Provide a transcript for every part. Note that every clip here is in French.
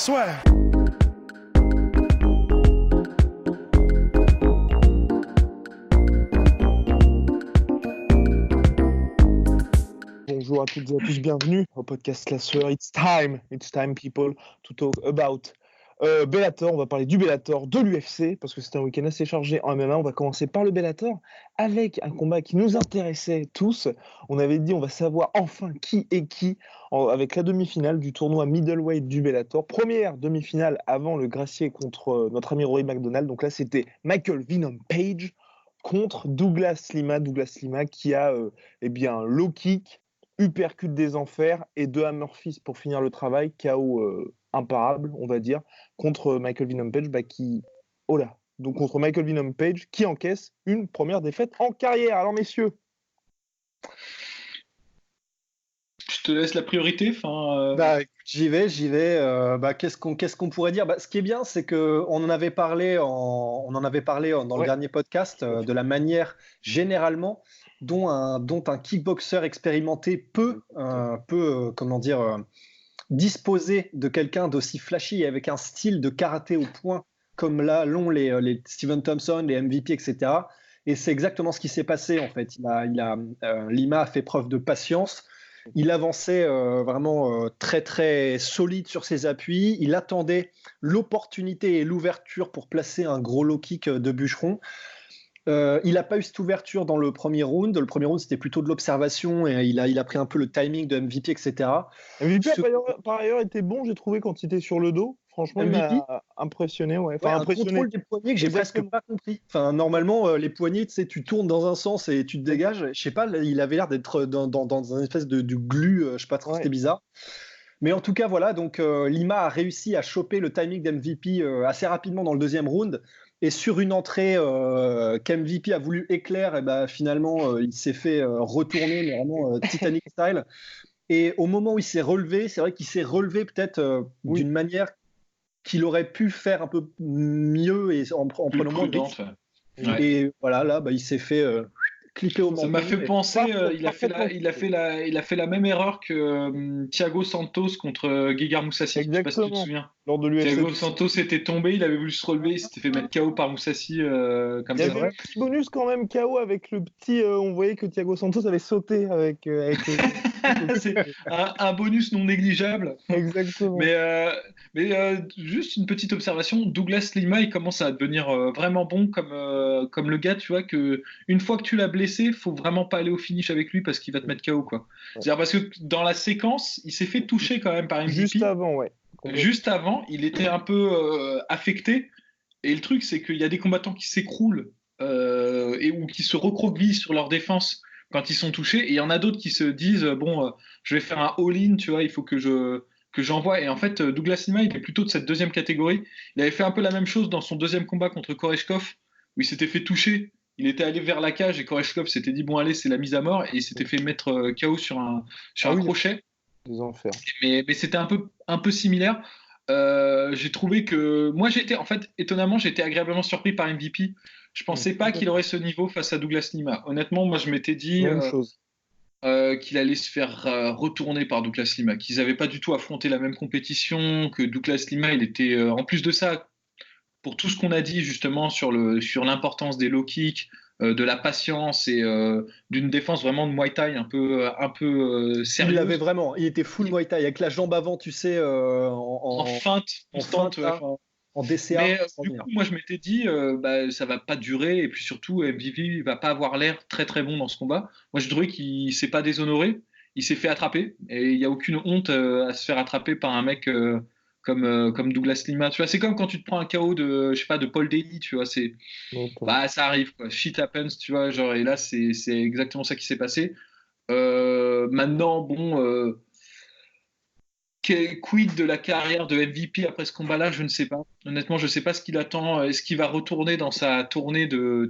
Swear. Bonjour à toutes et à tous, bienvenue au podcast Classeur. It's time people to talk about Bellator. On va parler du Bellator, de l'UFC, parce que c'est un week-end assez chargé en MMA. On va commencer par le Bellator, avec un combat qui nous intéressait tous. On avait dit on va savoir enfin qui est qui, avec la demi-finale du tournoi middleweight du Bellator. Première demi-finale avant le Gracie contre notre ami Rory McDonald. Donc là, c'était Michael Venom Page contre Douglas Lima qui a low kick, uppercut des enfers et deux hammer fist pour finir le travail, KO imparable, on va dire, contre Michael Venom Page, donc contre Michael Venom Page, qui encaisse une première défaite en carrière. Alors messieurs, je te laisse la priorité. J'y vais. Qu'est-ce qu'on pourrait dire ? Ce qui est bien, c'est que on en avait parlé dans le dernier podcast de la manière généralement dont un kickboxer expérimenté peut disposer de quelqu'un d'aussi flashy et avec un style de karaté au point comme là l'ont les Stephen Thompson, les MVP, etc. Et c'est exactement ce qui s'est passé en fait. Lima a fait preuve de patience. Il avançait vraiment très très solide sur ses appuis. Il attendait l'opportunité et l'ouverture pour placer un gros low kick de bûcheron. Il n'a pas eu cette ouverture dans le premier round. Le premier round, c'était plutôt de l'observation et il a pris un peu le timing de MVP, etc. MVP par ailleurs était bon, j'ai trouvé, quand il était sur le dos. Franchement, MVP, il m'a impressionné. Un contrôle des poignets que j'ai presque pas compris. Normalement, les poignets, tu tournes dans un sens et tu te dégages. Je sais pas, il avait l'air d'être dans une espèce de glu. Je sais pas trop, c'était bizarre. Mais en tout cas, voilà. Donc, Lima a réussi à choper le timing d'MVP assez rapidement dans le deuxième round. Et sur une entrée qu'MVP a voulu éclair, finalement, il s'est fait retourner, mais vraiment Titanic style. Et au moment où il s'est relevé, c'est vrai qu'il s'est relevé peut-être d'une manière qu'il aurait pu faire un peu mieux et en prenant moins de risques. Et voilà, là, il s'est fait clipper au menton. Ça m'a fait penser, il a fait la même erreur que Thiago Santos contre Gegard Mousasi. Exactement. Je sais pas si tu te souviens. Lors de l'UFC. Thiago Santos était tombé, il avait voulu se relever, il s'était fait mettre KO par Mousasi. Il y avait un petit bonus quand même KO avec le petit. On voyait que Thiago Santos avait sauté avec c'est un bonus non négligeable. Exactement. Mais juste une petite observation, Douglas Lima, il commence à devenir vraiment bon comme le gars, tu vois, que une fois que tu l'as blessé, faut vraiment pas aller au finish avec lui parce qu'il va te mettre KO, quoi. C'est-à-dire parce que dans la séquence, il s'est fait toucher quand même par MVP. Juste avant, ouais. Juste avant, il était un peu affecté. Et le truc, c'est qu'il y a des combattants qui s'écroulent ou qui se recroquevillent sur leur défense quand ils sont touchés. Et il y en a d'autres qui se disent je vais faire un all-in, tu vois, il faut que j'envoie. Et en fait, Douglas Lima, il est plutôt de cette deuxième catégorie. Il avait fait un peu la même chose dans son deuxième combat contre Koreshkov, où il s'était fait toucher. Il était allé vers la cage et Koreshkov s'était dit bon, allez, c'est la mise à mort. Et il s'était fait mettre KO sur un crochet. Des enfers. Mais c'était un peu similaire. J'ai trouvé que moi étonnamment j'étais agréablement surpris par MVP. Je pensais pas qu'il aurait ce niveau face à Douglas Lima. Honnêtement, moi je m'étais dit qu'il allait se faire retourner par Douglas Lima, qu'ils n'avaient pas du tout affronté la même compétition, que Douglas Lima il était en plus de ça, pour tout ce qu'on a dit justement sur l'importance des low kicks, de la patience et d'une défense vraiment de Muay Thai un peu sérieuse. Il l'avait vraiment, il était full Muay Thai avec la jambe avant, tu sais, en feinte constante, en DCA. Mais du coup, moi je m'étais dit ça va pas durer et puis surtout MVP va pas avoir l'air très très bon dans ce combat. Moi je trouvais qu'il s'est pas déshonoré, il s'est fait attraper et il y a aucune honte à se faire attraper par un mec comme Douglas Lima, tu vois, c'est comme quand tu te prends un KO de Paul Daly, tu vois, ça arrive, quoi. Shit happens, tu vois, genre, et là c'est exactement ça qui s'est passé. Maintenant, quid de la carrière de MVP après ce combat-là, je ne sais pas. Honnêtement, je ne sais pas ce qu'il attend. Est-ce qu'il va retourner dans sa tournée de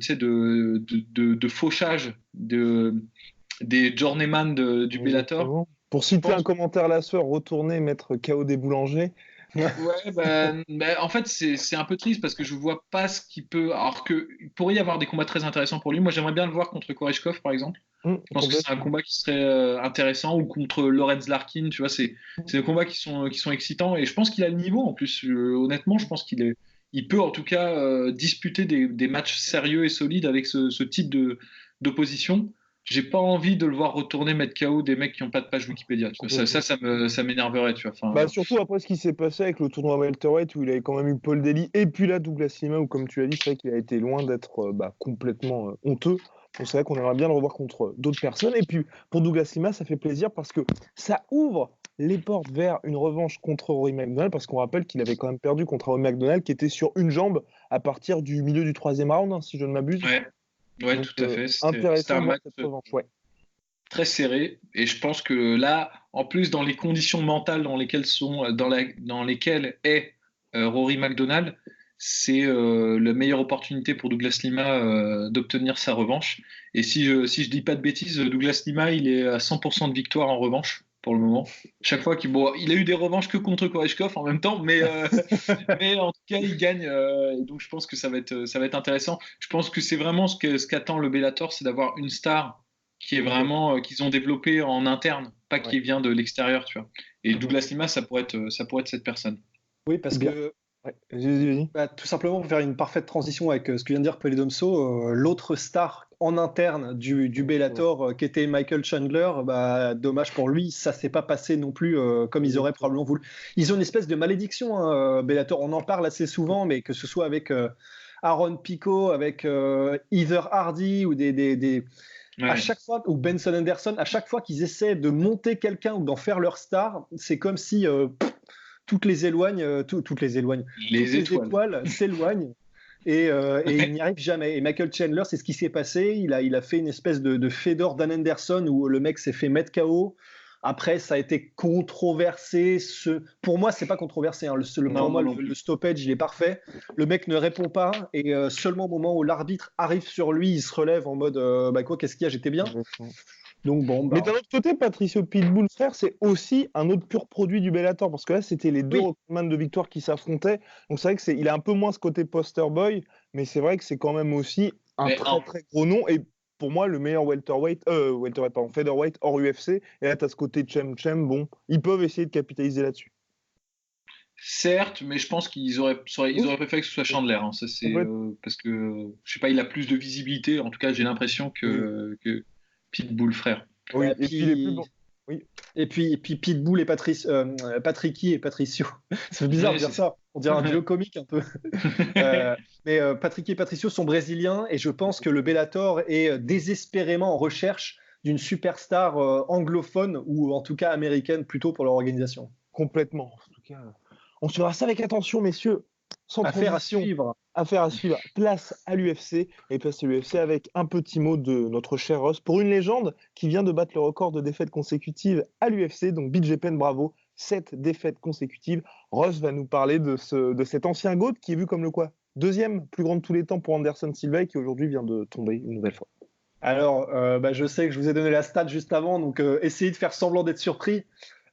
fauchage des journeyman du Bellator? Pour citer un commentaire la soeur, retourner mettre KO des boulangers. Ouais, en fait, c'est un peu triste parce que je vois pas ce qu'il peut. Alors qu'il pourrait y avoir des combats très intéressants pour lui. Moi, j'aimerais bien le voir contre Koreshkov, par exemple. Je pense que c'est un Complètement. combat qui serait intéressant, ou contre Lorenz Larkin. Tu vois, c'est des combats qui sont excitants et je pense qu'il a le niveau en plus. Honnêtement, je pense il peut en tout cas disputer des matchs sérieux et solides avec ce type d'opposition. J'ai pas envie de le voir retourner mettre KO des mecs qui n'ont pas de page Wikipédia. Tu vois. Ça m'énerverait. Tu vois. Bah, surtout après ce qui s'est passé avec le tournoi welterweight où il avait quand même eu Paul Daly et puis là Douglas Lima où comme tu l'as dit c'est vrai qu'il a été loin d'être complètement honteux. Donc c'est vrai qu'on aimerait bien le revoir contre d'autres personnes. Et puis pour Douglas Lima ça fait plaisir parce que ça ouvre les portes vers une revanche contre Rory McDonald parce qu'on rappelle qu'il avait quand même perdu contre Rory McDonald qui était sur une jambe à partir du milieu du troisième round, hein, si je ne m'abuse. Ouais, Donc tout à fait. C'était intéressant un de voir match cette revanche. Ouais. très serré et je pense que là, en plus dans les conditions mentales dans lesquelles est Rory McDonald, c'est la meilleure opportunité pour Douglas Lima d'obtenir sa revanche. Et si je dis pas de bêtises, Douglas Lima, il est à 100% de victoire en revanche pour le moment. Chaque fois il a eu des revanches que contre Koreshkov en même temps, mais en tout cas, il gagne. Et donc, je pense que ça va être intéressant. Je pense que c'est vraiment ce qu'attend le Bellator, c'est d'avoir une star qui est vraiment qu'ils ont développé en interne, pas qui vient de l'extérieur, tu vois. Et Douglas Lima, ça pourrait être cette personne. Oui, parce que Ouais. Vas-y. tout simplement pour faire une parfaite transition avec ce que vient de dire Polydomso, l'autre star en interne du Bellator qui était Michael Chandler, dommage pour lui, ça s'est pas passé non plus comme ils auraient probablement voulu. Ils ont une espèce de malédiction, hein, Bellator, on en parle assez souvent, mais que ce soit avec Aaron Pico, avec Heather Hardy ou à chaque fois, ou Benson Henderson, à chaque fois qu'ils essaient de monter quelqu'un ou d'en faire leur star, c'est comme si toutes les étoiles s'éloignent et il n'y arrive jamais. Et Michael Chandler, c'est ce qui s'est passé. Il a fait une espèce de Fedor Dan Anderson où le mec s'est fait mettre KO. Après, ça a été controversé. Pour moi, c'est pas controversé. Hein. Pour moi, le stoppage, il est parfait. Le mec ne répond pas et seulement au moment où l'arbitre arrive sur lui, il se relève en mode qu'est-ce qu'il y a, j'étais bien. Donc bon. Mais d'un autre côté, Patricio Pitbull frère, c'est aussi un autre pur produit du Bellator parce que là, c'était les deux recordman de victoire qui s'affrontaient. Donc c'est vrai que il a un peu moins ce côté poster boy, mais c'est vrai que c'est quand même aussi un très gros nom et pour moi le meilleur welterweight, featherweight hors UFC. Et là, tu as ce côté Chem. Bon, ils peuvent essayer de capitaliser là-dessus. Certes, mais je pense qu'ils auraient préféré que ce soit Chandler. Hein. Ça, c'est parce que je sais pas, il a plus de visibilité. En tout cas, j'ai l'impression que Pitbull frère. Oui, et puis les plus bons. Oui. Et puis Pitbull et Patricky et Patricio. C'est bizarre de dire ça. On dirait un duo comique un peu. Mais Patricky et Patricio sont brésiliens et je pense que le Bellator est désespérément en recherche d'une superstar anglophone ou en tout cas américaine plutôt pour leur organisation. Complètement. En tout cas, on suivra ça avec attention, messieurs. Sans Affaire à suivre. Affaire à suivre. Place à l'UFC. Et place à l'UFC avec un petit mot de notre cher Ross pour une légende qui vient de battre le record de défaites consécutives à l'UFC. Donc BJ Penn, bravo. 7 défaites consécutives. Ross va nous parler de cet ancien GOAT qui est vu comme le quoi deuxième plus grand de tous les temps pour Anderson Silva et qui aujourd'hui vient de tomber une nouvelle fois. Alors, je sais que je vous ai donné la stat juste avant, donc essayez de faire semblant d'être surpris.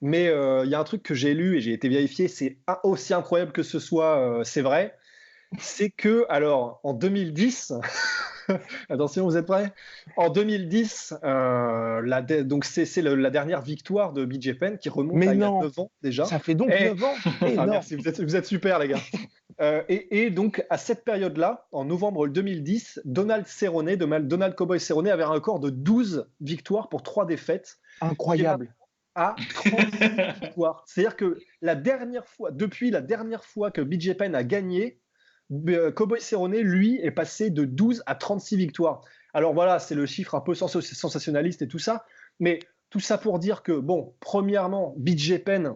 Mais il y a un truc que j'ai lu et j'ai été vérifié, c'est aussi incroyable que ce soit, c'est vrai. C'est que, alors, en 2010, attention, vous êtes prêts? En 2010, donc c'est la dernière victoire de BJ Penn qui remonte à il y a 9 ans déjà. Ça fait donc 9 ans. Merci, vous êtes super, les gars. Et donc, à cette période-là, en novembre 2010, Donald Cowboy Cerrone avait un record de 12 victoires pour 3 défaites. Incroyable. À 36 victoires. C'est-à-dire que depuis la dernière fois que BJ Penn a gagné, Cowboy Cerrone, lui, est passé de 12 à 36 victoires. Alors voilà, c'est le chiffre un peu sensationnaliste et tout ça, mais tout ça pour dire que, bon, premièrement, BJ Penn,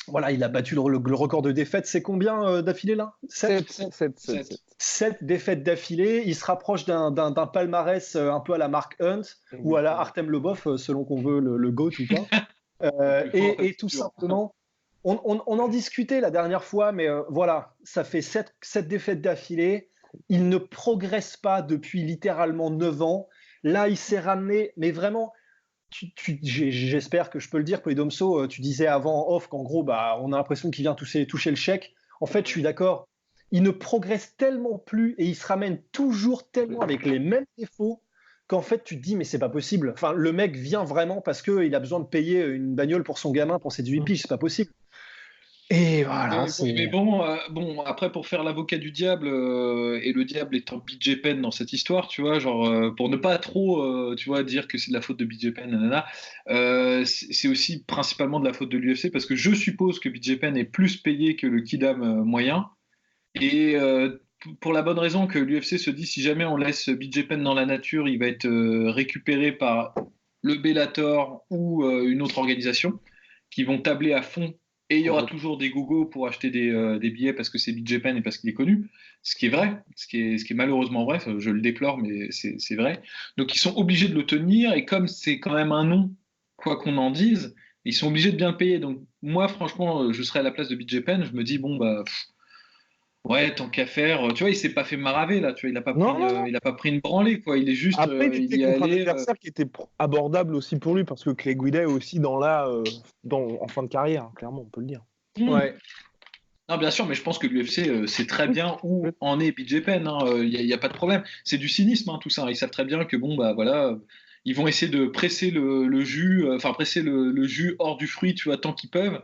voilà, il a battu le record de défaites. C'est combien d'affilée là? 7 défaites d'affilée. Il se rapproche d'un palmarès un peu à la Mark Hunt ou à la Artem Lobov, selon qu'on veut le GOAT ou pas. Et tout simplement, on en discutait la dernière fois, mais voilà, ça fait 7 défaites d'affilée. Il ne progresse pas depuis littéralement 9 ans. Là, il s'est ramené, mais vraiment, j'espère que je peux le dire, Polydomso, tu disais avant en off qu'en gros, on a l'impression qu'il vient toucher le chèque. En fait, je suis d'accord. Il ne progresse tellement plus et il se ramène toujours tellement avec les mêmes défauts qu'en fait, tu te dis, mais c'est pas possible. Enfin, le mec vient vraiment parce qu'il a besoin de payer une bagnole pour son gamin pour ses 18 piges, c'est pas possible. Et voilà. Mais bon, après, pour faire l'avocat du diable, et le diable étant BJ Penn dans cette histoire, tu vois, genre, pour ne pas trop, tu vois, dire que c'est de la faute de BJ Penn, nanana, c'est aussi principalement de la faute de l'UFC, parce que je suppose que BJ Penn est plus payé que le Kidam moyen, et pour la bonne raison que l'UFC se dit, si jamais on laisse BJ Penn dans la nature, il va être récupéré par le Bellator ou une autre organisation, qui vont tabler à fond. Et il y aura toujours des gogos pour acheter des billets parce que c'est BJ Penn et parce qu'il est connu, ce qui est vrai, ce qui est malheureusement vrai, je le déplore, mais c'est vrai. Donc ils sont obligés de le tenir, et comme c'est quand même un nom, quoi qu'on en dise, ils sont obligés de bien le payer. Donc moi, franchement, je serais à la place de BJ Penn, je me dis, bon, ouais, tant qu'à faire, tu vois, il s'est pas fait maraver là, tu vois, il a pas pris une branlée, quoi, il est juste. Après, tu il y étais contre un allé, adversaire qui était abordable aussi pour lui, parce que Clay Guida est aussi en fin de carrière, hein, clairement, on peut le dire. Ouais. Non, bien sûr, mais je pense que l'UFC sait très bien où en est BJ Penn, il n'y a pas de problème. C'est du cynisme, hein, tout ça. Ils savent très bien que, bon, bah voilà, ils vont essayer de presser le jus, presser le jus hors du fruit, tu vois, tant qu'ils peuvent,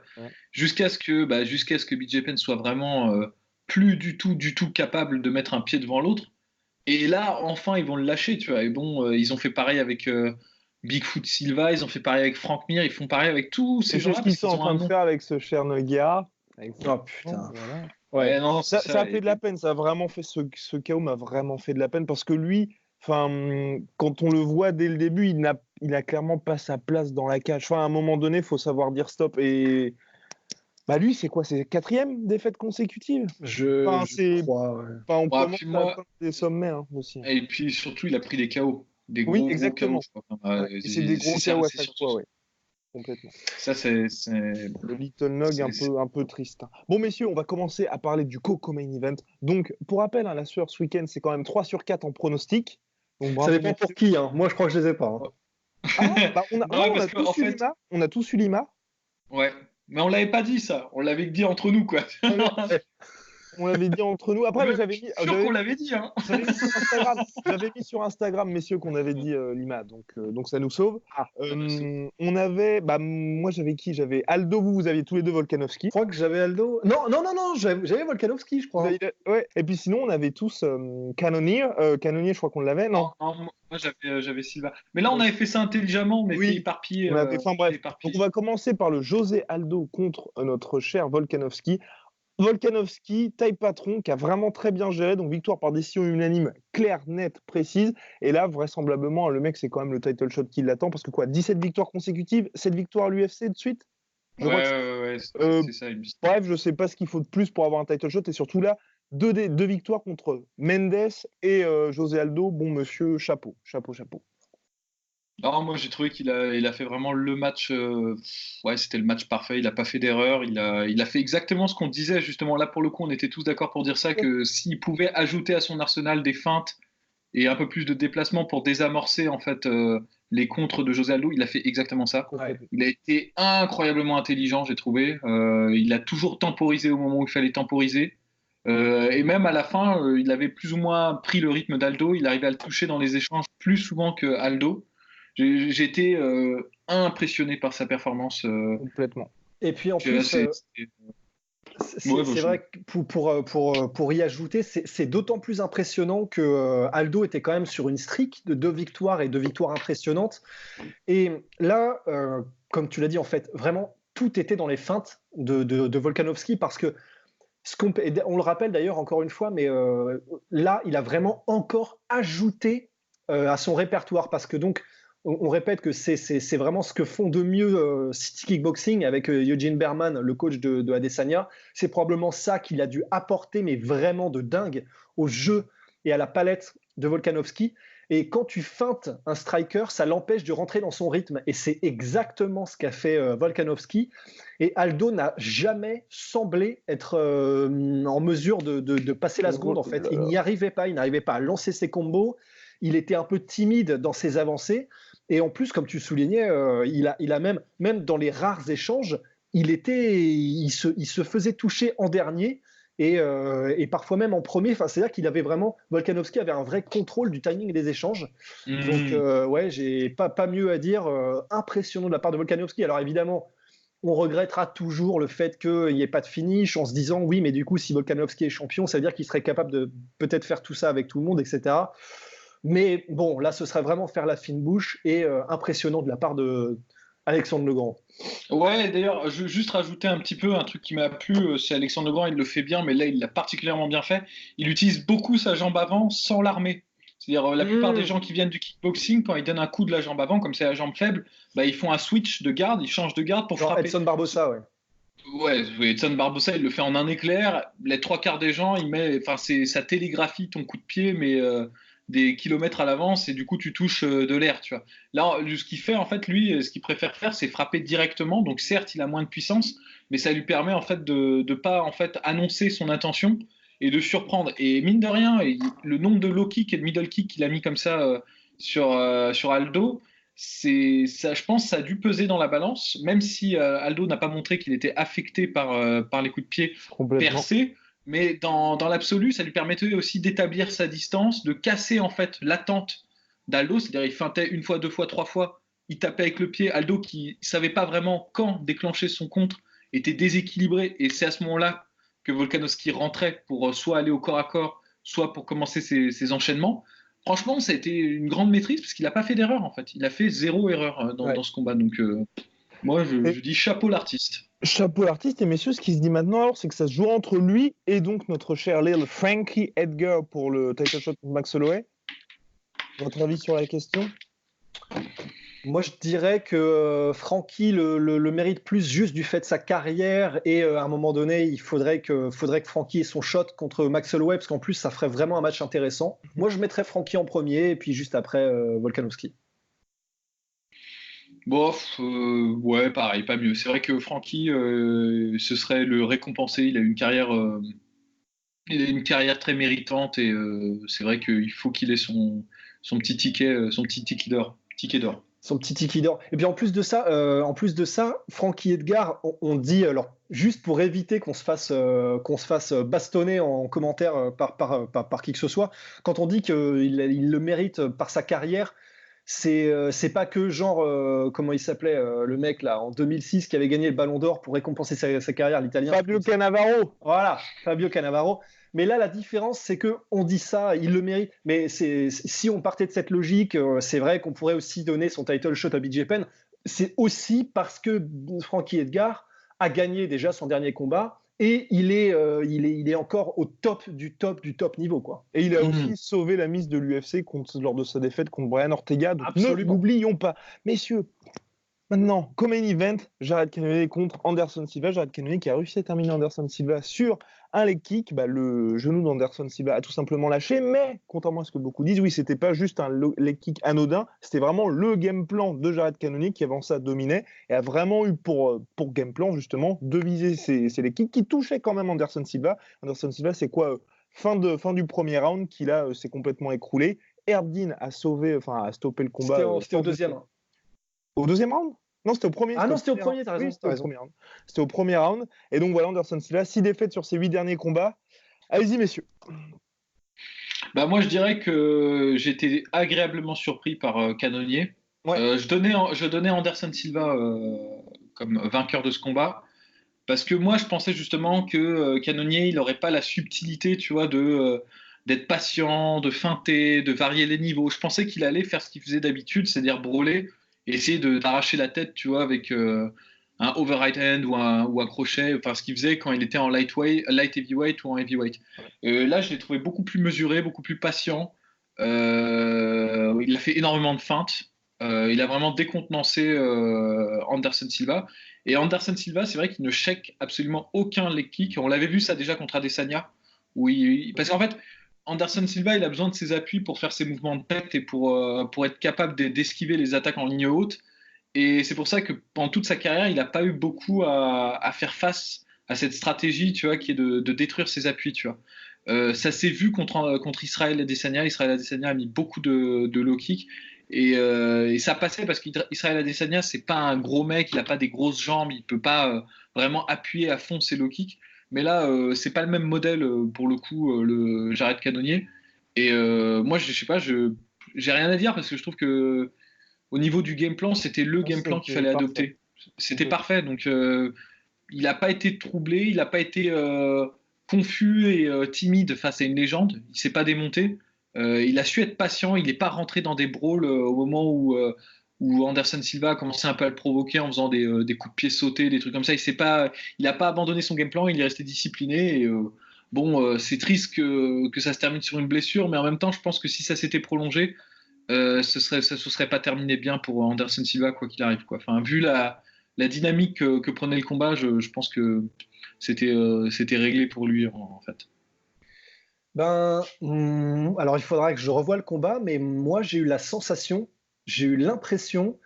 jusqu'à ce que BJ Penn soit vraiment plus du tout capable de mettre un pied devant l'autre. Et là, enfin, ils vont le lâcher, tu vois. Et bon, ils ont fait pareil avec Bigfoot Silva, ils ont fait pareil avec Frank Mir, ils font pareil avec tous ces gens-là. C'est ce qu'ils sont en train de faire avec ce cher Nogueira. Oh putain. Voilà. Ouais, non, ça a fait de la peine, ça a vraiment fait ce chaos m'a vraiment fait de la peine, parce que lui, quand on le voit dès le début, il n'a clairement pas sa place dans la cage. À un moment donné, il faut savoir dire stop. Et lui, c'est quoi? C'est la 4e défaite consécutive? Je crois. Ouais. On commence à atteindre des sommets aussi. Et puis surtout, il a pris des KO. Des gros, oui, exactement. Gros KO. C'est des gros KO à chaque fois, ouais. Complètement. Ça, c'est le Little Nog un peu triste. Bon, messieurs, on va commencer à parler du co-main event. Donc, pour rappel, la sueur ce week-end, c'est quand même 3 sur 4 en pronostic. Donc, ça dépend pour qui, hein. Moi, je crois que je les ai pas. Hein. On a tous eu Lima. Ouais, mais on l'avait pas dit, ça. On l'avait dit entre nous, quoi. On l'avait dit entre nous. Après, j'avais mis. Sûr qu'on l'avait dit, hein. J'avais mis sur Instagram, messieurs, qu'on avait dit Lima. Donc ça nous sauve. On avait. Moi, j'avais qui? J'avais Aldo. Vous aviez tous les deux Volkanovski. Je crois que j'avais Aldo. Non. J'avais Volkanovski, je crois. Ouais. Et puis sinon, on avait tous Cannonier. Cannonier, je crois qu'on l'avait. Non. Moi, j'avais Silva. Mais là, on avait fait ça intelligemment, mais éparpillé. Bref. Donc, on va commencer par le José Aldo contre notre cher Volkanovski. Volkanovski, taille patron, qui a vraiment très bien géré, donc victoire par décision unanime, claire, nette, précise. Et là, vraisemblablement, le mec, c'est quand même le title shot qui l'attend, parce que 17 victoires consécutives, 7 victoires à l'UFC de suite. Ouais, c'est ça. Bref, je sais pas ce qu'il faut de plus pour avoir un title shot, et surtout là, deux victoires contre Mendes et José Aldo. Bon, monsieur, chapeau. Non, moi j'ai trouvé qu'il a fait vraiment le match. C'était le match parfait. Il n'a pas fait d'erreur. Il a fait exactement ce qu'on disait justement. Là, pour le coup, on était tous d'accord pour dire ça, que s'il pouvait ajouter à son arsenal des feintes et un peu plus de déplacement pour désamorcer en fait les contres de José Aldo, il a fait exactement ça. Ouais. Il a été incroyablement intelligent, j'ai trouvé. Il a toujours temporisé au moment où il fallait temporiser. Et même à la fin, il avait plus ou moins pris le rythme d'Aldo. Il arrivait à le toucher dans les échanges plus souvent que Aldo. J'ai été impressionné par sa performance. Complètement. Et puis en plus, c'est vrai que pour y ajouter, c'est d'autant plus impressionnant que Aldo était quand même sur une streak de 2 victoires et 2 victoires impressionnantes. Et là, comme tu l'as dit, en fait, vraiment, tout était dans les feintes de Volkanovski, parce que on le rappelle d'ailleurs encore une fois, mais là, il a vraiment encore ajouté à son répertoire, parce que donc, on répète que c'est vraiment ce que font de mieux City Kickboxing avec Eugene Berman, le coach de Adesanya. C'est probablement ça qu'il a dû apporter, mais vraiment de dingue, au jeu et à la palette de Volkanovski. Et quand tu feintes un striker, ça l'empêche de rentrer dans son rythme. Et c'est exactement ce qu'a fait Volkanovski. Et Aldo n'a jamais semblé être en mesure de passer la seconde, en fait. Il n'y arrivait pas. Il n'arrivait pas à lancer ses combos. Il était un peu timide dans ses avancées. Et en plus, comme tu soulignais, il a même dans les rares échanges, il se faisait toucher en dernier et parfois même en premier. Enfin, c'est-à-dire qu'il avait vraiment, Volkanovski avait un vrai contrôle du timing des échanges. Donc, ouais, j'ai pas mieux à dire. Impressionnant de la part de Volkanovski. Alors évidemment, on regrettera toujours le fait qu'il n'y ait pas de finish en se disant oui, mais du coup, si Volkanovski est champion, ça veut dire qu'il serait capable de peut-être faire tout ça avec tout le monde, etc. Mais bon, là, ce serait vraiment faire la fine bouche et impressionnant de la part de Alexandre Legrand. Ouais, d'ailleurs, je veux juste rajouter un petit peu un truc qui m'a plu, c'est Alexandre Legrand, il le fait bien, mais là, il l'a particulièrement bien fait. Il utilise beaucoup sa jambe avant sans l'armer. C'est-à-dire, la plupart des gens qui viennent du kickboxing, quand ils donnent un coup de la jambe avant, comme c'est la jambe faible, bah, ils font un switch de garde, ils changent de garde pour frapper. Edson Barbosa, ouais. Ouais, Edson Barbosa, il le fait en un éclair. Les trois quarts des gens, ça télégraphie ton coup de pied, mais des kilomètres à l'avance, et du coup, tu touches de l'air, tu vois. Là, ce qu'il fait, en fait, lui, ce qu'il préfère faire, c'est frapper directement. Donc, certes, il a moins de puissance, mais ça lui permet, en fait, de pas, en fait, annoncer son intention et de surprendre. Et mine de rien, le nombre de low kick et de middle kick qu'il a mis comme ça sur Aldo, ça, je pense, ça a dû peser dans la balance, même si Aldo n'a pas montré qu'il était affecté par les coups de pied percés, mais dans l'absolu, ça lui permettait aussi d'établir sa distance, de casser en fait l'attente d'Aldo, c'est-à-dire il feintait une fois, deux fois, trois fois, il tapait avec le pied. Aldo qui ne savait pas vraiment quand déclencher son contre était déséquilibré, et c'est à ce moment-là que Volkanovski rentrait pour soit aller au corps à corps, soit pour commencer ses enchaînements. Franchement, ça a été une grande maîtrise parce qu'il n'a pas fait d'erreur en fait. Il a fait 0 erreur dans ce combat. Donc, moi, je dis chapeau l'artiste. Chapeau l'artiste. Et messieurs, ce qui se dit maintenant, alors, c'est que ça se joue entre lui et donc notre cher Lil Frankie Edgar pour le title shot contre Max Holloway. Votre avis sur la question? Moi, je dirais que Frankie le mérite plus juste du fait de sa carrière et à un moment donné, il faudrait que Frankie ait son shot contre Max Holloway parce qu'en plus, ça ferait vraiment un match intéressant. Moi, je mettrais Frankie en premier et puis juste après Volkanovski. Bof, ouais, pareil, pas mieux. C'est vrai que Frankie, ce serait le récompensé. Il a une carrière très méritante et c'est vrai qu'il faut qu'il ait son petit ticket, son petit ticket d'or. Son petit tiki d'or. Et puis en plus de ça, Frankie Edgar, on dit alors juste pour éviter qu'on se fasse bastonner en commentaire par qui que ce soit, quand on dit qu'il le mérite par sa carrière, c'est pas que genre comment il s'appelait le mec là en 2006 qui avait gagné le Ballon d'Or pour récompenser sa carrière, l'Italien. Fabio Cannavaro. Voilà, Fabio Cannavaro. Mais là, la différence, c'est que on dit ça, il le mérite. Mais si on partait de cette logique, c'est vrai qu'on pourrait aussi donner son title shot à BJ Penn. C'est aussi parce que Frankie Edgar a gagné déjà son dernier combat et il est encore au top du top niveau, quoi. Et il a aussi sauvé la mise de l'UFC lors de sa défaite contre Brian Ortega. Donc absolument. Ne l'oublions pas. Messieurs, maintenant, comme main event, Jared Cannonier contre Anderson Silva. Jared Cannonier qui a réussi à terminer Anderson Silva sur un leg kick. Le genou d'Anderson Silva a tout simplement lâché, mais contrairement à ce que beaucoup disent, oui, c'était pas juste un leg kick anodin, c'était vraiment le game plan de Jared Cannonier qui avançait à dominer et a vraiment eu pour game plan justement de viser ces leg kicks qui touchaient quand même Anderson Silva. Anderson Silva, c'est quoi fin du premier round qui là s'est complètement écroulé. Herb Dean a stoppé le combat. C'était au deuxième. Au deuxième round? Non, c'était au premier. Ah non, c'était au premier, t'as raison. Oui, c'était au premier round. Et donc voilà, Anderson Silva, 6 défaites sur ses 8 derniers combats. Allez-y, messieurs. Bah, moi, je dirais que j'étais agréablement surpris par Cannonier. Ouais. Je donnais Anderson Silva comme vainqueur de ce combat. Parce que moi, je pensais justement que Cannonier, il n'aurait pas la subtilité, tu vois, d'être patient, de feinter, de varier les niveaux. Je pensais qu'il allait faire ce qu'il faisait d'habitude, c'est-à-dire brûler et essayer d'arracher la tête, tu vois, avec un overhand hand ou un crochet, enfin ce qu'il faisait quand il était en light heavyweight ou en heavyweight. Là, je l'ai trouvé beaucoup plus mesuré, beaucoup plus patient. Il a fait énormément de feintes. Il a vraiment décontenancé Anderson Silva. Et Anderson Silva, c'est vrai qu'il ne check absolument aucun leg kick. On l'avait vu ça déjà contre Adesanya. Parce qu'en fait, Anderson Silva, il a besoin de ses appuis pour faire ses mouvements de tête et pour être capable d'esquiver les attaques en ligne haute. Et c'est pour ça que pendant toute sa carrière, il n'a pas eu beaucoup à faire face à cette stratégie, tu vois, qui est de détruire ses appuis, tu vois. Ça s'est vu contre Israël Adesanya. Israël Adesanya a mis beaucoup de low kick. Et ça passait parce qu'Israël Adesanya, c'est pas un gros mec, il a pas des grosses jambes, il peut pas vraiment appuyer à fond ses low kicks. Mais là, c'est pas le même modèle pour le coup, le Jared Cannonier. Et moi, je sais pas, j'ai rien à dire parce que je trouve que au niveau du game plan, c'était le game plan qu'il fallait adopter. C'était parfait. Donc, il n'a pas été troublé, il n'a pas été confus et timide face à une légende. Il s'est pas démonté. Il a su être patient. Il n'est pas rentré dans des brawls au moment où Anderson Silva a commencé un peu à le provoquer en faisant des coups de pied sautés, des trucs comme ça. Il n'a pas abandonné son game plan. Il est resté discipliné. Et, c'est triste que ça se termine sur une blessure, mais en même temps, je pense que si ça s'était prolongé, ça se serait pas terminé bien pour Anderson Silva, quoi qu'il arrive, quoi. Enfin, vu la dynamique que prenait le combat, je pense que c'était réglé pour lui, en fait. Alors il faudra que je revoie le combat, mais moi j'ai eu l'impression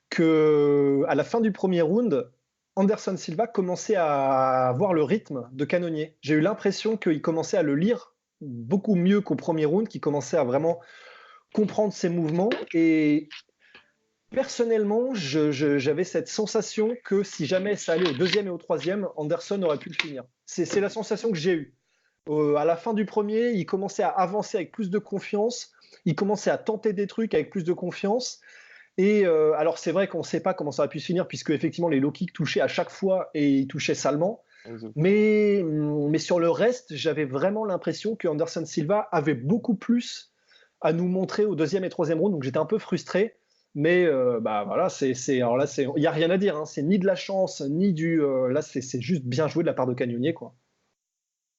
que à la fin du premier round, Anderson Silva commençait à avoir le rythme de Cannonier. J'ai eu l'impression qu'il commençait à le lire beaucoup mieux qu'au premier round, qu'il commençait à vraiment comprendre ses mouvements. Et personnellement, j'avais cette sensation que si jamais ça allait au deuxième et au troisième, Anderson aurait pu le finir. C'est la sensation que j'ai eue. À la fin du premier, il commençait à avancer avec plus de confiance, il commençait à tenter des trucs avec plus de confiance. Et alors c'est vrai qu'on ne sait pas comment ça aurait pu se finir, puisque effectivement les low kicks touchaient à chaque fois et ils touchaient salement. Mais sur le reste, j'avais vraiment l'impression que Anderson Silva avait beaucoup plus à nous montrer au deuxième et troisième round, donc j'étais un peu frustré. Mais voilà, alors là, il n'y a rien à dire, hein. C'est ni de la chance, ni du. Là, c'est juste bien joué de la part de Cannonier, quoi.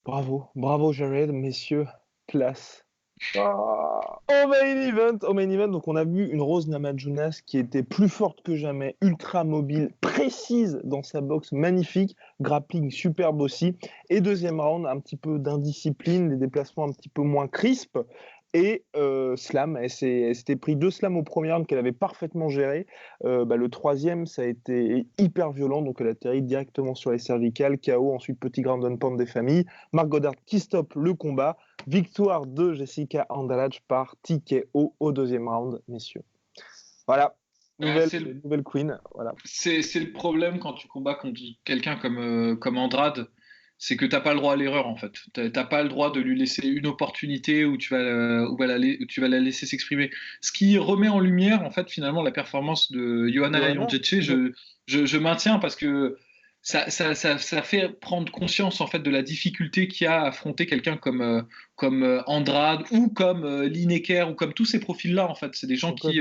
Bravo Jared, messieurs, classe. Au main event, donc on a vu une Rose Namajunas qui était plus forte que jamais, ultra mobile, précise dans sa boxe, magnifique, grappling superbe aussi. Et deuxième round, un petit peu d'indiscipline, des déplacements un petit peu moins crisp. Et slam, elle s'était pris 2 slams au premier round qu'elle avait parfaitement géré. Le troisième, ça a été hyper violent, donc elle atterrit directement sur les cervicales, KO, ensuite petit ground and pound des familles. Marc Goddard qui stoppe le combat. Victoire de Jessica Andrade par TKO au deuxième round, messieurs. Voilà, nouvelle queen. Voilà. C'est le problème quand tu combats contre quelqu'un comme Andrade, c'est que tu n'as pas le droit à l'erreur, en fait. Tu n'as pas le droit de lui laisser une opportunité où tu vas la laisser s'exprimer. Ce qui remet en lumière, en fait, finalement, la performance de Johanna Jędrzejczyk, je maintiens parce que ça fait prendre conscience, en fait, de la difficulté qu'il y a à affronter quelqu'un comme Andrade ou comme Lineker ou comme tous ces profils-là, en fait. C'est des gens qui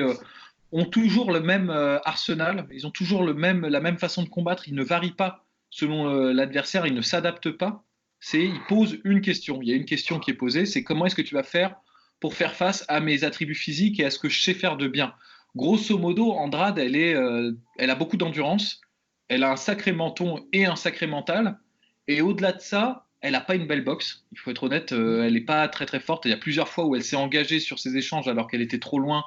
ont toujours le même arsenal, ils ont toujours la même façon de combattre, ils ne varient pas selon l'adversaire, il ne s'adapte pas. Il pose une question. Il y a une question qui est posée, c'est comment est-ce que tu vas faire pour faire face à mes attributs physiques et à ce que je sais faire de bien. Grosso modo, Andrade, elle a beaucoup d'endurance, elle a un sacré menton et un sacré mental, et au-delà de ça, elle n'a pas une belle boxe. Il faut être honnête, elle n'est pas très très forte. Il y a plusieurs fois où elle s'est engagée sur ses échanges alors qu'elle était trop loin.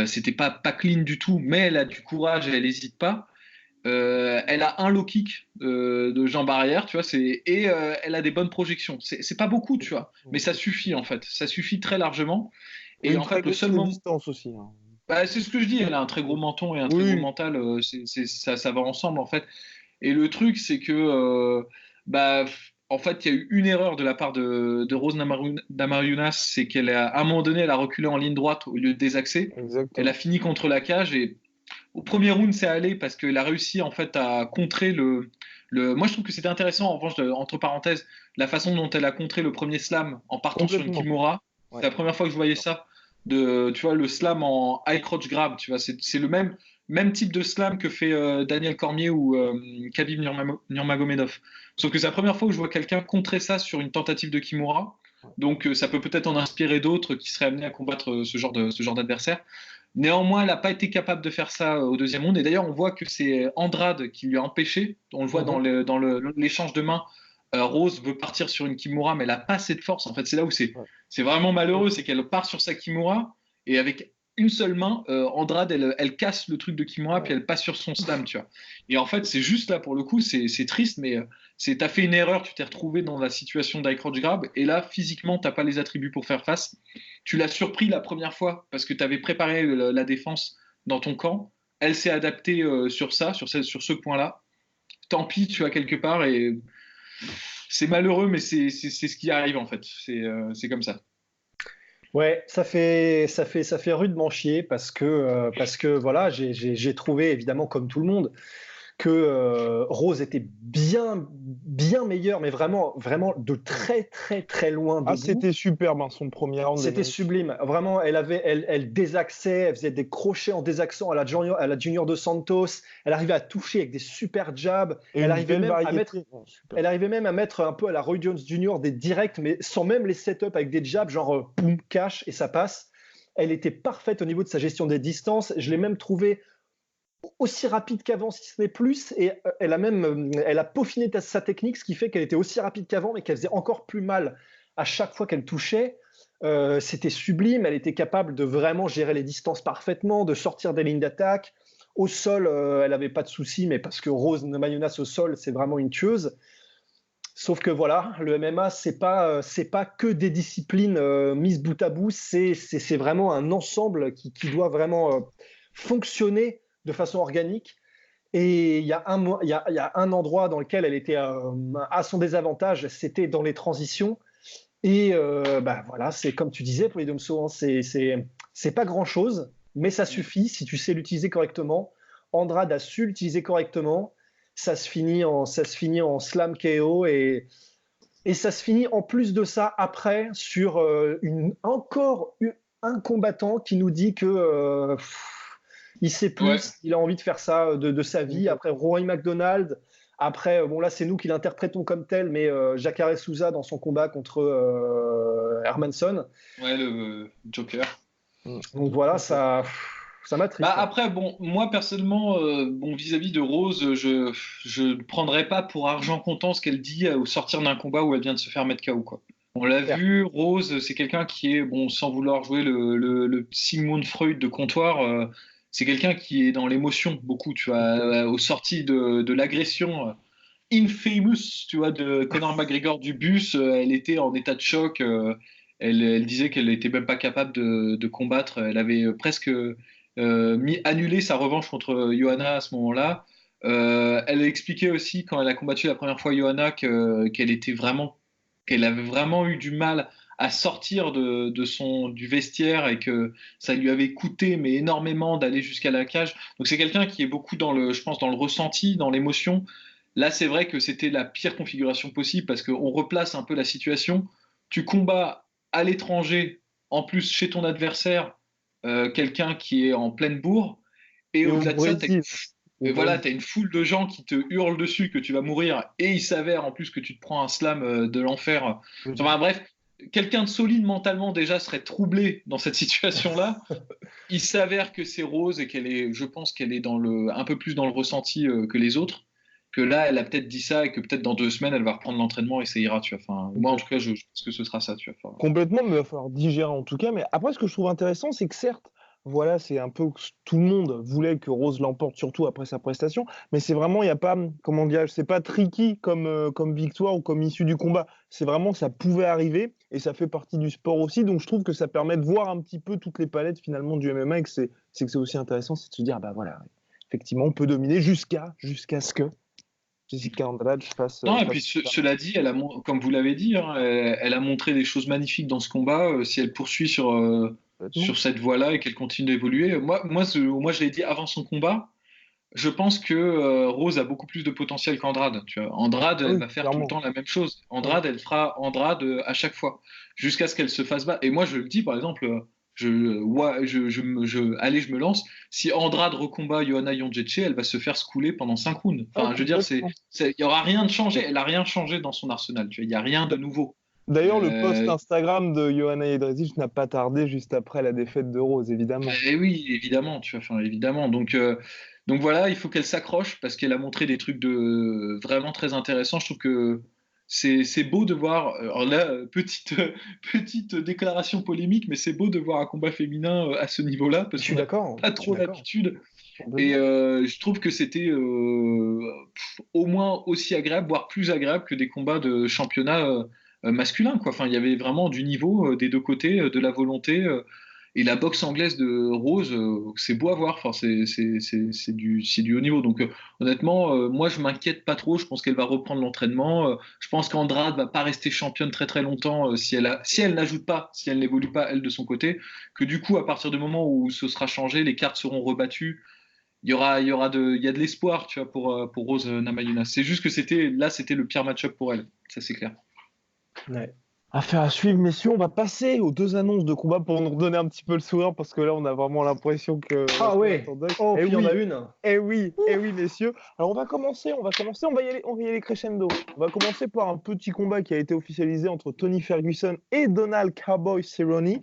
C'était pas clean du tout, mais elle a du courage et elle n'hésite pas. Elle a un low kick de Jean Barrière, tu vois, elle a des bonnes projections. C'est pas beaucoup, tu vois, mais ça suffit en fait. Ça suffit très largement. Et en fait, le seul moment. Distance aussi. Hein. C'est ce que je dis. Elle a un très gros menton et un très gros mental. Ça va ensemble en fait. Et le truc, c'est que, en fait, il y a eu une erreur de la part de Rose Namajunas, c'est à un moment donné, elle a reculé en ligne droite au lieu de désaxer. Exactement. Elle a fini contre la cage et au premier round, c'est allé parce qu'elle a réussi en fait à contrer le. Moi, je trouve que c'était intéressant, en revanche, entre parenthèses, la façon dont elle a contré le premier slam en partant sur une Kimura. Ouais. C'est la première fois que je voyais ça. Tu vois, le slam en high crotch grab, tu vois, c'est le même type de slam que fait Daniel Cormier ou Khabib Nurmagomedov. Sauf que c'est la première fois que je vois quelqu'un contrer ça sur une tentative de Kimura. Donc, ça peut peut-être en inspirer d'autres qui seraient amenés à combattre ce genre d'adversaire. Néanmoins, elle n'a pas été capable de faire ça au deuxième round. Et d'ailleurs, on voit que c'est Andrade qui lui a empêché. On le voit dans l'échange de mains. Rose veut partir sur une Kimura, mais elle n'a pas assez de force. En fait, c'est là où c'est vraiment malheureux. C'est qu'elle part sur sa Kimura et avec une seule main, Andrade, elle casse le truc de Kimura, puis elle passe sur son slam, tu vois. Et en fait, c'est juste là, pour le coup, c'est triste, mais t'as fait une erreur, tu t'es retrouvé dans la situation d'Icroach grab, et là, physiquement, t'as pas les attributs pour faire face. Tu l'as surpris la première fois, parce que tu avais préparé la défense dans ton camp. Elle s'est adaptée sur ce point-là. Tant pis, tu vois, quelque part, et c'est malheureux, mais c'est ce qui arrive, en fait. C'est comme ça. Ouais, ça fait rudement chier parce que voilà, j'ai trouvé évidemment comme tout le monde que Rose était bien meilleure, mais vraiment de très très très loin Ah, debout. c'était superbe, hein, son premier round. C'était sublime. Vraiment, elle désaxait, elle faisait des crochets en désaxant à la Junior de Santos. Elle arrivait à toucher avec des super jabs. Et Elle une belle variété. elle arrivait même à mettre un peu à la Roy Jones Jr. des directs, mais sans même les setups avec des jabs, genre boum, cash et ça passe. Elle était parfaite au niveau de sa gestion des distances. Je l'ai même trouvée aussi rapide qu'avant, si ce n'est plus. Et elle a peaufiné sa technique, ce qui fait qu'elle était aussi rapide qu'avant, mais qu'elle faisait encore plus mal à chaque fois qu'elle touchait. C'était sublime. Elle était capable de vraiment gérer les distances parfaitement, de sortir des lignes d'attaque. Au sol, elle n'avait pas de soucis, mais parce que Rose Namajunas au sol, c'est vraiment une tueuse. Sauf que voilà, le MMA, c'est pas que des disciplines mises bout à bout, c'est vraiment un ensemble qui doit vraiment fonctionner de façon organique. Et il y a un endroit dans lequel elle était à son désavantage, c'était dans les transitions. Et voilà, c'est comme tu disais pour les Domso, hein, c'est pas grand-chose, mais ça suffit si tu sais l'utiliser correctement. Andrade a su l'utiliser correctement. Ça se finit en slam KO et ça se finit en plus de ça après sur un combattant qui nous dit que il sait plus, ouais. Il a envie de faire ça de sa vie. Après Rory McDonald, après bon là c'est nous qui l'interprétons comme tel, mais Jacare Souza dans son combat contre Hermansson. Ouais, le Joker. Donc voilà, ça m'attriste. Bah, après, bon, moi personnellement, vis-à-vis de Rose, je ne prendrais pas pour argent comptant ce qu'elle dit au sortir d'un combat où elle vient de se faire mettre KO, quoi. On l'a vu, Rose, c'est quelqu'un qui est, bon, sans vouloir jouer le Sigmund Freud de comptoir, c'est quelqu'un qui est dans l'émotion beaucoup, tu vois, aux sorties de l'agression infamous, tu vois, de Conor McGregor du bus, elle était en état de choc, elle disait qu'elle n'était même pas capable de combattre, elle avait presque annulé sa revanche contre Johanna à ce moment-là. Elle a expliqué aussi quand elle a combattu la première fois Johanna qu'elle avait vraiment eu du mal à sortir du vestiaire et que ça lui avait coûté mais énormément d'aller jusqu'à la cage. Donc c'est quelqu'un qui est beaucoup je pense, dans le ressenti, dans l'émotion. Là, c'est vrai que c'était la pire configuration possible parce qu'on replace un peu la situation. Tu combats à l'étranger, en plus chez ton adversaire, quelqu'un qui est en pleine bourre, et au-delà de ça, t'as une foule de gens qui te hurlent dessus que tu vas mourir, et il s'avère en plus que tu te prends un slam de l'enfer. Enfin bref, quelqu'un de solide mentalement déjà serait troublé dans cette situation-là. Il s'avère que c'est Rose et je pense qu'elle est un peu plus dans le ressenti que les autres. Que là, elle a peut-être dit ça et que peut-être dans 2 semaines, elle va reprendre l'entraînement et ça ira, tu vois. Enfin, moi, en tout cas, je pense que ce sera ça, tu vois. Enfin, complètement, mais il va falloir digérer en tout cas. Mais après, ce que je trouve intéressant, c'est que certes, voilà, c'est un peu tout le monde voulait que Rose l'emporte, surtout après sa prestation, mais c'est vraiment, il n'y a pas, comment dire, c'est pas tricky comme victoire ou comme issue du combat. C'est vraiment, ça pouvait arriver et ça fait partie du sport aussi. Donc je trouve que ça permet de voir un petit peu toutes les palettes finalement du MMA et que c'est aussi intéressant, c'est de se dire, bah voilà, effectivement, on peut dominer jusqu'à ce que Jessica Andrade fasse. Non, et puis cela dit, comme vous l'avez dit, hein, elle a montré des choses magnifiques dans ce combat. Si elle poursuit sur cette voie-là et qu'elle continue d'évoluer, moi, je l'ai dit avant son combat, je pense que Rose a beaucoup plus de potentiel qu'Andrade. Tu vois. Andrade, elle va faire tout le temps la même chose. Andrade, elle fera Andrade à chaque fois, jusqu'à ce qu'elle se fasse battre. Et moi, je le dis, par exemple, allez, je me lance. Si Andrade recombat Johanna Jędrzejczyk, elle va se faire scouler pendant 5 rounds. Enfin, je veux dire, il n'y aura rien de changé. Elle n'a rien changé dans son arsenal. Tu vois, il n'y a rien de nouveau. D'ailleurs, le post Instagram de Johanna Jędrzejczyk n'a pas tardé juste après la défaite de Rose, évidemment. Et oui, évidemment, tu vois, enfin, évidemment. Donc voilà, il faut qu'elle s'accroche parce qu'elle a montré des trucs vraiment très intéressants. Je trouve que c'est beau de voir. Alors là, petite déclaration polémique, mais c'est beau de voir un combat féminin à ce niveau-là parce Je suis qu'on n'a d'accord. pas trop l'habitude. Et je trouve que c'était au moins aussi agréable, voire plus agréable que des combats de championnat masculin, quoi. Enfin, il y avait vraiment du niveau des deux côtés, de la volonté. Et la boxe anglaise de Rose, c'est beau à voir. Enfin, c'est du haut niveau. Donc, honnêtement, moi, je m'inquiète pas trop. Je pense qu'elle va reprendre l'entraînement. Je pense qu'Andrade va pas rester championne très très longtemps si elle n'ajoute pas, si elle n'évolue pas elle de son côté. Que du coup, à partir du moment où ce sera changé, les cartes seront rebattues. Il y a de l'espoir, tu vois, pour Rose Namajunas. C'est juste que c'était le pire match-up pour elle. Ça, c'est clair. Ouais. Affaire à suivre, messieurs. On va passer aux 2 annonces de combat pour nous redonner un petit peu le sourire parce que là, on a vraiment l'impression que. Ah ouais. Oh, puis il y en a une. Eh oui, messieurs. Alors, on va commencer. On va y aller crescendo. On va commencer par un petit combat qui a été officialisé entre Tony Ferguson et Donald Cowboy Cerrone.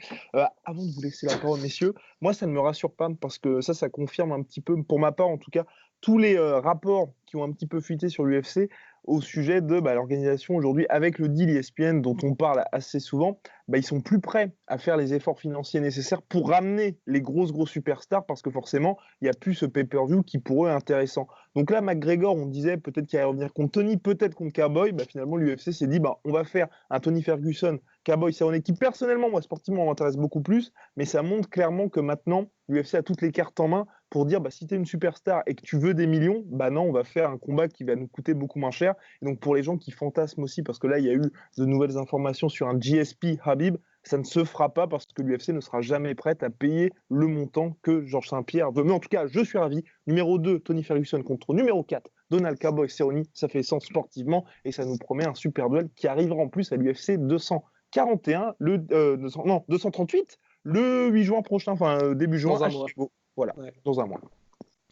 Avant de vous laisser la parole, messieurs, moi, ça ne me rassure pas parce que ça confirme un petit peu, pour ma part en tout cas, tous les rapports qui ont un petit peu fuité sur l'UFC au sujet de l'organisation aujourd'hui avec le deal ESPN dont on parle assez souvent. Ils sont plus prêts à faire les efforts financiers nécessaires pour ramener les gros superstars parce que forcément, il n'y a plus ce pay-per-view qui pour eux est intéressant. Donc là, McGregor, on disait peut-être qu'il allait revenir contre Tony, peut-être contre Cowboy. Finalement, l'UFC s'est dit, on va faire un Tony Ferguson, Cowboy Cerrone qui personnellement, moi, sportivement, m'intéresse beaucoup plus, mais ça montre clairement que maintenant, l'UFC a toutes les cartes en main pour dire, si tu es une superstar et que tu veux des millions, non, on va faire un combat qui va nous coûter beaucoup moins cher. Et donc, pour les gens qui fantasment aussi, parce que là, il y a eu de nouvelles informations sur un GSP Habib, ça ne se fera pas parce que l'UFC ne sera jamais prête à payer le montant que Georges Saint-Pierre veut. Mais en tout cas, je suis ravi. Numéro 2, Tony Ferguson contre numéro 4, Donald Cowboy Cerrone. Ça fait sens sportivement et ça nous promet un super duel qui arrivera en plus à l'UFC 241, 238, le 8 juin prochain, début juin. Dans un mois. Voilà, ouais. Dans un mois.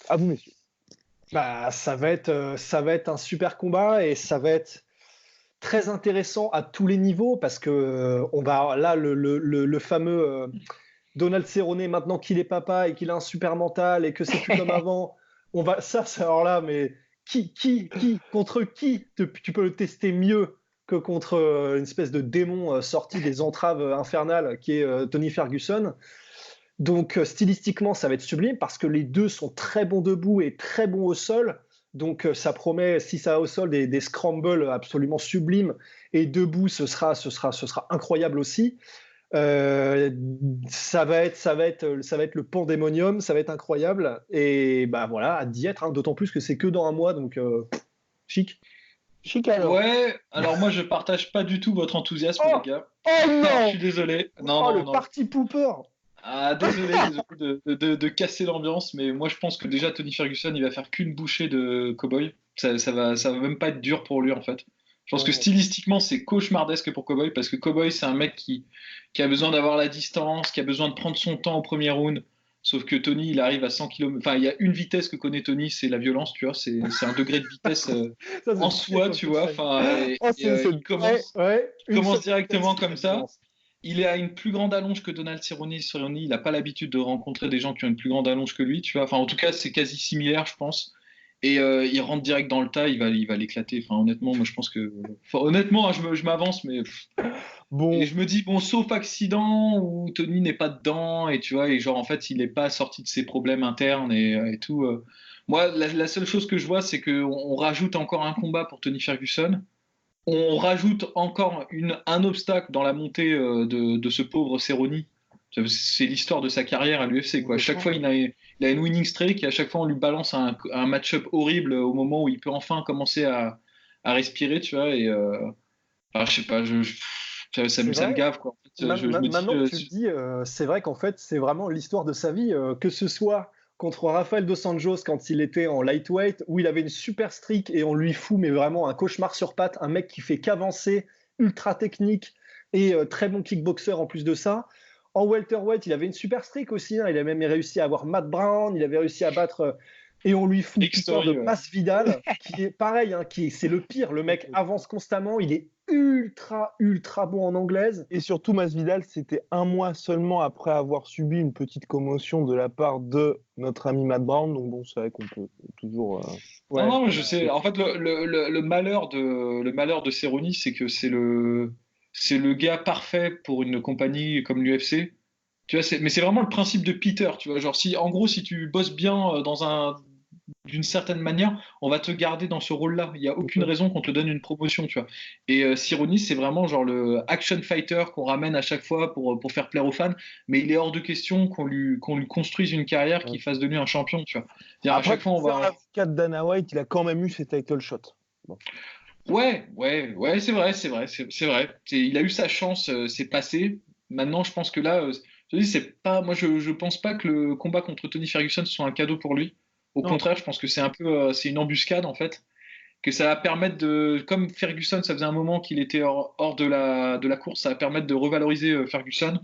À vous, messieurs. Ça va être un super combat et ça va être très intéressant à tous les niveaux parce que on va là le fameux Donald Cerrone, maintenant qu'il est papa et qu'il a un super mental et que c'est plus comme avant, on va alors là, mais qui contre qui tu peux le tester mieux que contre une espèce de démon sorti des entraves infernales qui est Tony Ferguson. Donc stylistiquement, ça va être sublime parce que les deux sont très bons debout et très bons au sol. Donc ça promet, si ça a au sol, des scrambles absolument sublimes. Et debout, ce sera incroyable aussi. Ça va être le pandémonium, ça va être incroyable. Et voilà, hâte d'y être, d'autant plus que c'est que dans un mois, donc chic. Chic alors. Ouais, alors moi je partage pas du tout votre enthousiasme, les gars. Oh non, je suis désolé. Non, party pooper. Désolé de casser l'ambiance, mais moi je pense que déjà Tony Ferguson il va faire qu'une bouchée de Cowboy. Ça va même pas être dur pour lui en fait. Je pense que stylistiquement c'est cauchemardesque pour Cowboy parce que Cowboy c'est un mec qui a besoin d'avoir la distance, qui a besoin de prendre son temps au premier round. Sauf que Tony il arrive à 100 km. Enfin il y a une vitesse que connaît Tony, c'est la violence, tu vois. C'est un degré de vitesse en soi, tu vois. Il commence directement comme ça. Il a une plus grande allonge que Donald Cerrone. Il n'a pas l'habitude de rencontrer des gens qui ont une plus grande allonge que lui, tu vois. Enfin, en tout cas, c'est quasi similaire, je pense. Et il rentre direct dans le tas, il va l'éclater. Enfin, honnêtement, moi, je pense que. Enfin, honnêtement, je m'avance, mais. Bon. Et je me dis, sauf accident où Tony n'est pas dedans, et tu vois, et genre, en fait, il n'est pas sorti de ses problèmes internes et tout. Moi, la seule chose que je vois, c'est qu'on rajoute encore un combat pour Tony Ferguson. On rajoute encore un obstacle dans la montée de ce pauvre Cerrone. C'est l'histoire de sa carrière à l'UFC, quoi. À chaque fois, il a une winning streak et à chaque fois, on lui balance un match-up horrible au moment où il peut enfin commencer à respirer, tu vois. Et je sais pas, ça me gave, quoi. En fait, maintenant que tu le dis, c'est vrai qu'en fait, c'est vraiment l'histoire de sa vie, que ce soit contre Rafael Dos Anjos quand il était en lightweight, où il avait une super streak et on lui fout mais vraiment un cauchemar sur pattes, un mec qui fait qu'avancer, ultra technique et très bon kickboxer en plus de ça. En welterweight, il avait une super streak aussi, il a même réussi à avoir Matt Brown, il avait réussi à battre et on lui fout l'histoire de Masvidal qui est pareil, c'est le pire, le mec avance constamment, il est ultra bon en anglaise. Et surtout, Masvidal, c'était un mois seulement après avoir subi une petite commotion de la part de notre ami Matt Brown. Donc bon, c'est vrai qu'on peut toujours... Non, je sais. En fait, le malheur de Cerrone, c'est que c'est le gars parfait pour une compagnie comme l'UFC. Tu vois, mais c'est vraiment le principe de Peter, tu vois. Genre, en gros, si tu bosses bien d'une certaine manière, on va te garder dans ce rôle-là. Il n'y a aucune raison qu'on te donne une promotion, tu vois. Et Cerrone, c'est vraiment genre le action fighter qu'on ramène à chaque fois pour faire plaire aux fans, mais il est hors de question qu'on lui construise une carrière qui fasse de lui un champion, tu vois. Après, à chaque fois, on va... l'avocat de Dana White, il a quand même eu ses title shots. Bon. Ouais, c'est vrai. Il a eu sa chance, c'est passé. Maintenant, je pense que là, je dis, c'est pas, moi, je pense pas que le combat contre Tony Ferguson soit un cadeau pour lui. Au contraire, je pense que c'est un peu, c'est une embuscade en fait, que ça va permettre comme Ferguson, ça faisait un moment qu'il était hors de la course, ça va permettre de revaloriser Ferguson.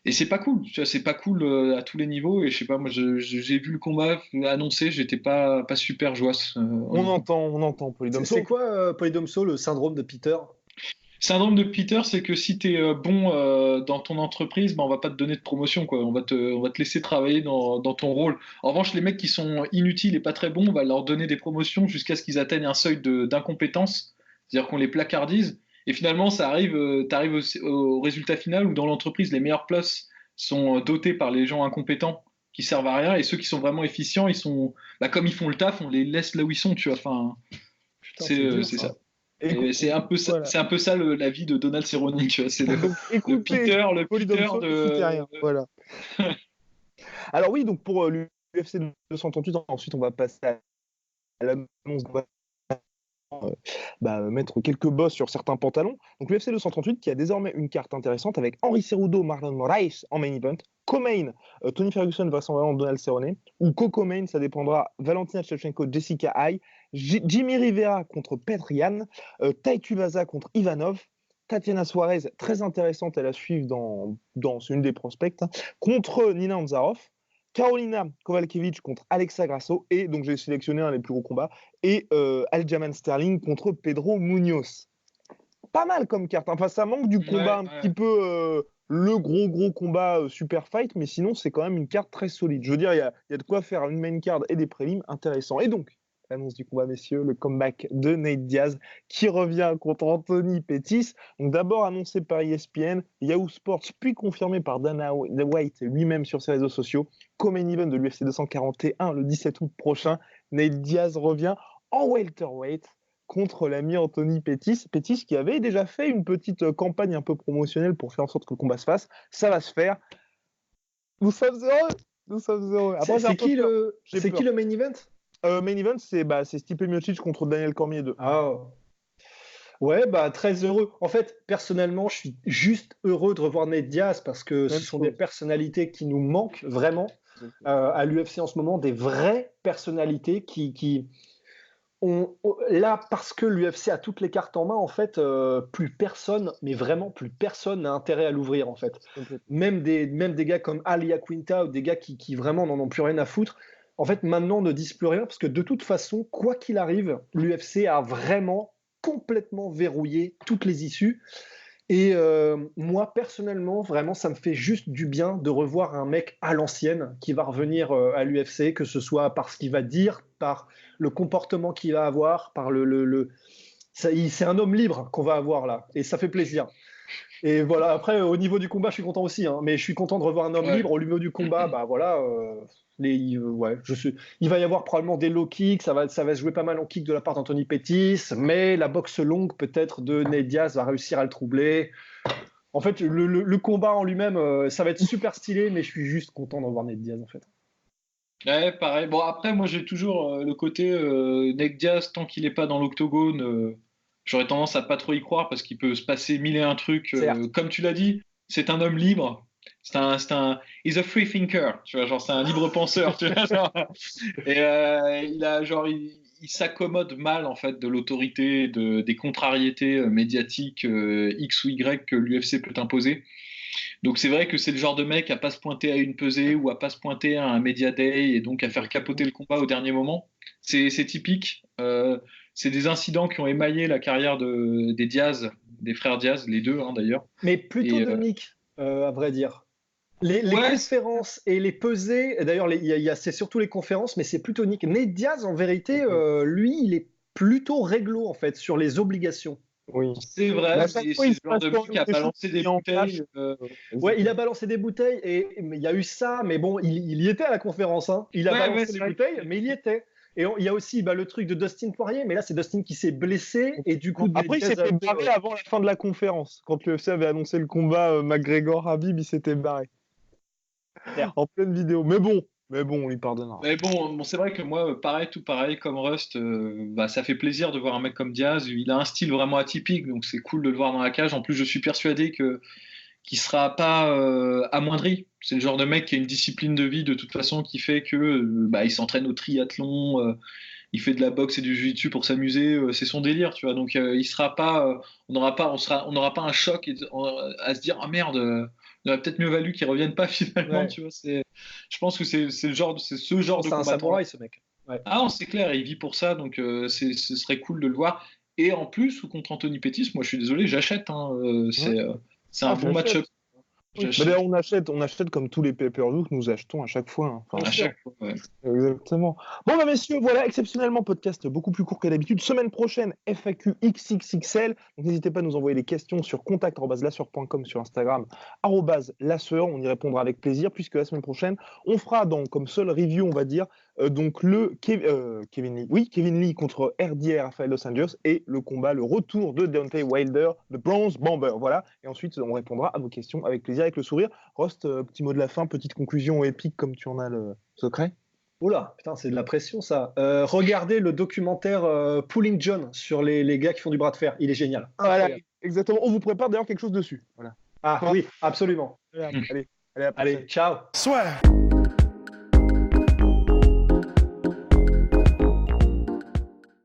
Et c'est pas cool, tu vois, c'est pas cool à tous les niveaux. Et je sais pas, moi, j'ai vu le combat annoncé, j'étais pas super joyeux. On entend Polydomso. C'est quoi Polydomso, le syndrome de Peter? Syndrome de Peter, c'est que si tu es bon dans ton entreprise, on va pas te donner de promotion, quoi. On va te laisser travailler dans ton rôle. En revanche, les mecs qui sont inutiles et pas très bons, on va leur donner des promotions jusqu'à ce qu'ils atteignent un seuil d'incompétence, c'est-à-dire qu'on les placardise. Et finalement, tu arrives au résultat final où dans l'entreprise, les meilleures places sont dotées par les gens incompétents qui servent à rien, et ceux qui sont vraiment efficients, ils sont, comme ils font le taf, on les laisse là où ils sont, tu vois. Enfin, c'est ça. Et c'est un peu ça, voilà. C'est un peu ça la vie de Donald Cerrone, tu vois. C'est le Peter de. Voilà. Alors oui, donc pour l'UFC 238, ensuite on va passer à l'annonce. Mettre quelques bosses sur certains pantalons. Donc l'UFC 238 qui a désormais une carte intéressante avec Henry Cejudo, Marlon Moraes en main event, co-main Tony Ferguson vraisemblablement Donald Cerrone, ou co-main, ça dépendra, Valentina Shevchenko, Jessica Eye, Jimmy Rivera contre Petr Yan, Tai Tuivasa contre Ivanov, Tatiana Suarez, très intéressante à la suivre c'est une des prospects, contre Nina Anzarov, Carolina Kowalkiewicz contre Alexa Grasso, et donc j'ai sélectionné un des plus gros combats, et Aljamain Sterling contre Pedro Munoz. Pas mal comme carte, enfin ça manque du combat un petit peu le gros combat super fight, mais sinon c'est quand même une carte très solide. Je veux dire, il y a de quoi faire une main card et des prélims intéressants. Et donc, l'annonce du combat, messieurs, le comeback de Nate Diaz qui revient contre Anthony Pettis. Donc d'abord annoncé par ESPN, Yahoo Sports, puis confirmé par Dana White lui-même sur ses réseaux sociaux. Co-main event de l'UFC 241 le 17 août prochain. Nate Diaz revient en welterweight contre l'ami Anthony Pettis. Pettis qui avait déjà fait une petite campagne un peu promotionnelle pour faire en sorte que le combat se fasse. Ça va se faire. Nous sommes heureux. C'est qui le main event? Main event, c'est Stipe Miocic contre Daniel Cormier 2. Ah. Ouais, très heureux. En fait, personnellement, je suis juste heureux de revoir Nate Diaz parce que ce sont des personnalités qui nous manquent vraiment à l'UFC en ce moment, des vraies personnalités qui ont là, parce que l'UFC a toutes les cartes en main, en fait, plus personne, mais vraiment plus personne n'a intérêt à l'ouvrir, en fait. Même des gars comme Al Iaquinta ou des gars qui vraiment n'en ont plus rien à foutre. En fait, maintenant, on ne disent plus rien parce que de toute façon, quoi qu'il arrive, l'UFC a vraiment complètement verrouillé toutes les issues. Et moi, personnellement, vraiment, ça me fait juste du bien de revoir un mec à l'ancienne qui va revenir à l'UFC, que ce soit par ce qu'il va dire, par le comportement qu'il va avoir, par c'est un homme libre qu'on va avoir là. Et ça fait plaisir. Et voilà, après, au niveau du combat, je suis content aussi. Mais je suis content de revoir un homme libre. Au niveau du combat, il va y avoir probablement des low kicks. Ça va se jouer pas mal en kick de la part d'Anthony Pettis. Mais la boxe longue, peut-être, de Nate Diaz va réussir à le troubler. En fait, le combat en lui-même, ça va être super stylé. Mais je suis juste content de revoir Nate Diaz, en fait. Ouais, pareil. Bon, après, moi, j'ai toujours le côté Nate Diaz, tant qu'il n'est pas dans l'octogone. J'aurais tendance à pas trop y croire parce qu'il peut se passer mille et un trucs. Comme tu l'as dit, c'est un homme libre. He's a free thinker. Tu vois, genre c'est un libre penseur. Tu vois, genre, et il s'accommode mal en fait de l'autorité, des contrariétés médiatiques X ou Y que l'UFC peut imposer. Donc c'est vrai que c'est le genre de mec à pas se pointer à une pesée ou à pas se pointer à un media day et donc à faire capoter le combat au dernier moment. C'est typique. c'est des incidents qui ont émaillé la carrière des Diaz, des frères Diaz, les deux d'ailleurs. Mais plutôt de Nick, à vrai dire. Les conférences et les pesées, d'ailleurs, c'est surtout les conférences, mais c'est plutôt Nick. Nate Diaz, en vérité, lui, il est plutôt réglo, en fait, sur les obligations. Oui. C'est vrai, c'est le genre de mec qui a balancé des bouteilles. Ouais, il a balancé des bouteilles, et il y a eu ça, mais bon, il y était à la conférence. Hein. Il a balancé les bouteilles, mais il y était. Et il y a aussi le truc de Dustin Poirier, mais là, c'est Dustin qui s'est blessé, et du coup... Après, il s'était barré avant la fin de la conférence. Quand l'UFC avait annoncé le combat McGregor-Habib, il s'était barré. En pleine vidéo. Mais bon, on lui pardonnera. Mais bon, c'est vrai que moi, tout pareil, comme Rust, ça fait plaisir de voir un mec comme Diaz. Il a un style vraiment atypique, donc c'est cool de le voir dans la cage. En plus, je suis persuadé qu'il sera pas amoindri. C'est le genre de mec qui a une discipline de vie de toute façon qui fait que il s'entraîne au triathlon, il fait de la boxe et du jiu-jitsu pour s'amuser, c'est son délire, tu vois. Donc il sera pas, on n'aura pas un choc à se dire ah merde. Il aurait peut-être mieux valu qu'il revienne pas finalement, tu vois. Je pense que c'est ce genre de combattant. C'est un samouraï, ce mec. Ouais. Ah non, c'est clair, il vit pour ça, donc ce serait cool de le voir. Et en plus, ou contre Anthony Pettis, moi je suis désolé, j'achète. C'est un bon match-up. D'ailleurs, on achète comme tous les pay-per-view que nous achetons à chaque fois. Hein. À chaque fois, ouais. Exactement. Bon, messieurs, voilà, exceptionnellement, podcast beaucoup plus court que d'habitude. Semaine prochaine, FAQ XXXL. Donc, n'hésitez pas à nous envoyer les questions sur contact@lasseur.com sur Instagram, @lasseur. On y répondra avec plaisir, puisque la semaine prochaine, on fera comme seul review, on va dire, donc Kevin Lee contre RDA Rafael Dos Anjos et le retour de Deontay Wilder, le Bronze Bomber. Voilà. Et ensuite, on répondra à vos questions avec plaisir, avec le sourire. Rust, petit mot de la fin, petite conclusion épique comme tu en as le secret. Oula, putain, c'est de la pression ça. Regardez le documentaire Pulling John sur les gars qui font du bras de fer. Il est génial. Voilà, exactement. On vous prépare d'ailleurs quelque chose dessus. Voilà. Ah oui, absolument. Allez, ciao. Soit.